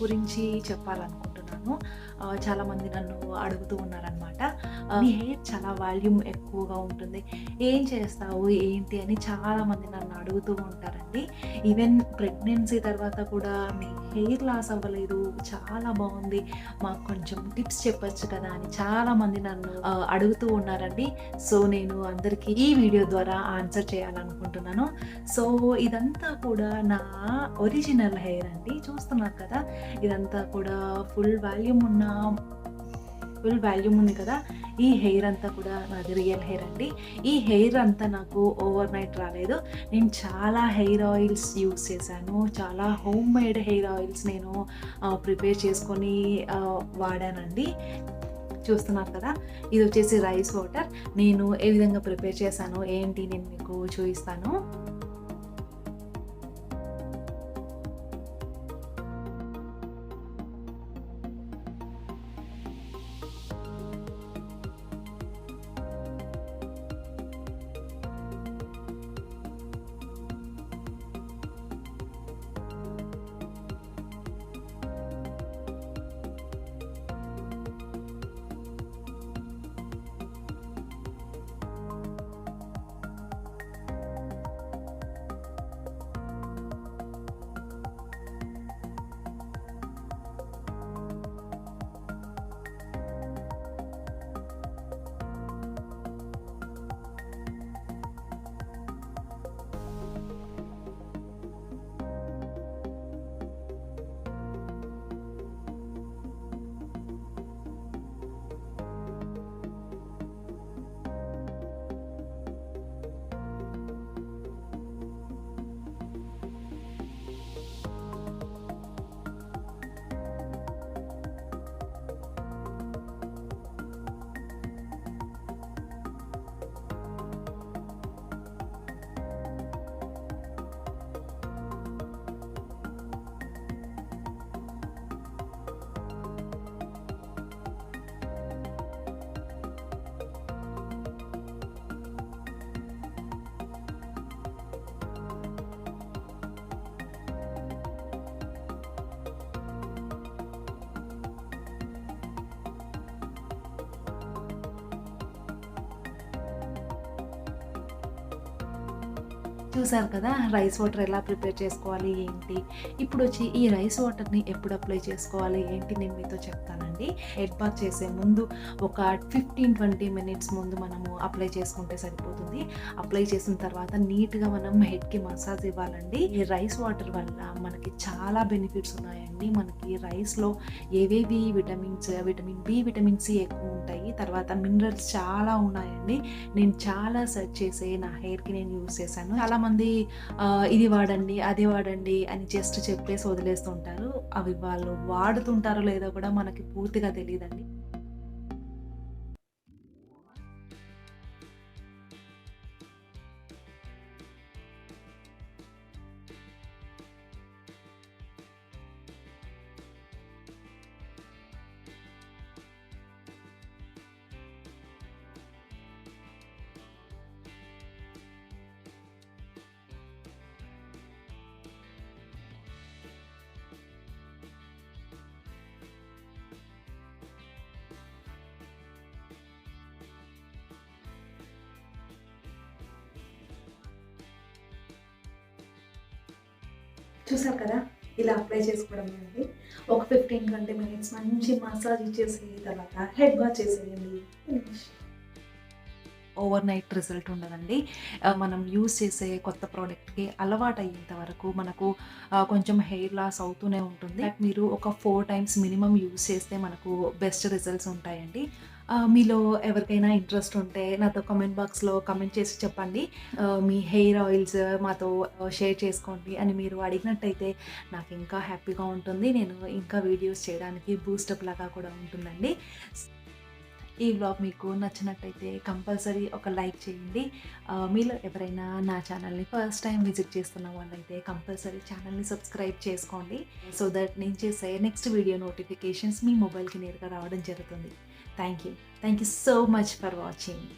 గురించి చెప్పాలనుకుంటున్నాను. చాలామంది నన్ను అడుగుతూ ఉన్నారనమాట. "నీ హెయిర్ చాలా వాల్యూమ్ ఎక్కువగా ఉంటుంది. ఏం చేస్తావు? ఏంటి?" అని చాలామంది నన్ను అడుగుతూ ఉంటారండి. ఈవెన్ ప్రెగ్నెన్సీ తర్వాత కూడా "మీ హెయిర్ లాస్ అవ్వలేదు. చాలా బాగుంది. మాకు కొంచెం టిప్స్ చెప్పొచ్చు కదా" అని చాలామంది నన్ను అడుగుతూ ఉన్నారండి. సో, నేను అందరికీ ఈ వీడియో ద్వారా ఆన్సర్ చేయాలనుకుంటున్నాను. సో, ఇదంతా కూడా నా ఒరిజినల్ హెయిర్ అండి. చూస్తున్నారు కదా! ఇదంతా కూడా ఫుల్ వాల్యూమ్ ఉంది కదా! ఈ హెయిర్ అంతా కూడా నాది రియల్ హెయిర్ అండి. ఈ హెయిర్ అంతా నాకు ఓవర్ నైట్ రాలేదు. నేను చాలా హెయిర్ ఆయిల్స్ యూజ్ చేశాను. చాలా హోమ్ మేడ్ హెయిర్ ఆయిల్స్ నేను ప్రిపేర్ చేసుకొని వాడానండి. చూస్తున్నారు కదా! ఇది వచ్చేసి రైస్ వాటర్. నేను ఏ విధంగా ప్రిపేర్ చేశానో ఏంటి నేను మీకు చూపిస్తాను. చూసారు కదా! రైస్ వాటర్ ఎలా ప్రిపేర్ చేసుకోవాలి ఏంటి? ఇప్పుడొచ్చి ఈ రైస్ వాటర్‌ని ఎప్పుడు అప్లై చేసుకోవాలి ఏంటి నేను మీతో చెప్తానండి. హెడ్ బాత్ చేసే ముందు ఒక 15-20 మినిట్స్ ముందు మనము అప్లై చేసుకుంటే సరిపోతుంది. అప్లై చేసిన తర్వాత నీట్‌గా మనం హెడ్‌కి మసాజ్ ఇవ్వాలండి. ఈ రైస్ వాటర్ వల్ల మనకి చాలా బెనిఫిట్స్ ఉన్నాయండి. మనకి రైస్‌లో ఏవేవి విటమిన్ బి, విటమిన్ సి ఎక్కువ ఉంటాయి. తర్వాత మినరల్స్ చాలా ఉన్నాయండి. నేను చాలా సెర్చ్ చేసి నా హెయిర్‌కి నేను యూజ్ చేశాను. చాలామంది ఇది వాడండి, అది వాడండి అని జస్ట్ చెప్పేసి వదిలేస్తుంటారు. అవి వాళ్ళు వాడుతుంటారో లేదో కూడా మనకి పూర్తిగా తెలీదండి. చూసారు కదా! ఇలా అప్లై చేసుకోవడమే అండి. ఒక 15-20 మినిట్స్ మంచి మసాజ్ ఇచ్చేసి తర్వాత హెడ్ బాత్ చేసేయండి. ఫినిష్. ఓవర్ నైట్ రిజల్ట్ ఉండదండి. మనం యూజ్ చేసే కొత్త ప్రోడక్ట్‌కి అలవాటయ్యేంత వరకు మనకు కొంచెం హెయిర్ లాస్ అవుతూనే ఉంటుంది. మీరు ఒక 4 టైమ్స్ మినిమమ్ యూజ్ చేస్తే మనకు బెస్ట్ రిజల్ట్స్ ఉంటాయండి. మీలో ఎవరికైనా ఇంట్రెస్ట్ ఉంటే నాతో కామెంట్ బాక్స్‌లో కామెంట్ చేసి చెప్పండి. మీ హెయిర్ ఆయిల్స్ మాతో షేర్ చేసుకోండి అని మీరు అడిగినట్టయితే నాకు ఇంకా హ్యాపీగా ఉంటుంది. నేను ఇంకా వీడియోస్ చేయడానికి బూస్టప్ లాగా కూడా ఉంటుందండి. ఈ వ్లాగ్ మీకు నచ్చినట్టయితే కంపల్సరీ ఒక లైక్ చేయండి. మీలో ఎవరైనా నా ఛానల్‌ని ఫస్ట్ టైం విజిట్ చేస్తున్న వాళ్ళైతే కంపల్సరీ ఛానల్‌ని సబ్స్క్రైబ్ చేసుకోండి. సో దట్ నేను చేసే నెక్స్ట్ వీడియో నోటిఫికేషన్స్ మీ మొబైల్‌కి నేరుగా రావడం జరుగుతుంది. Thank you so much for watching.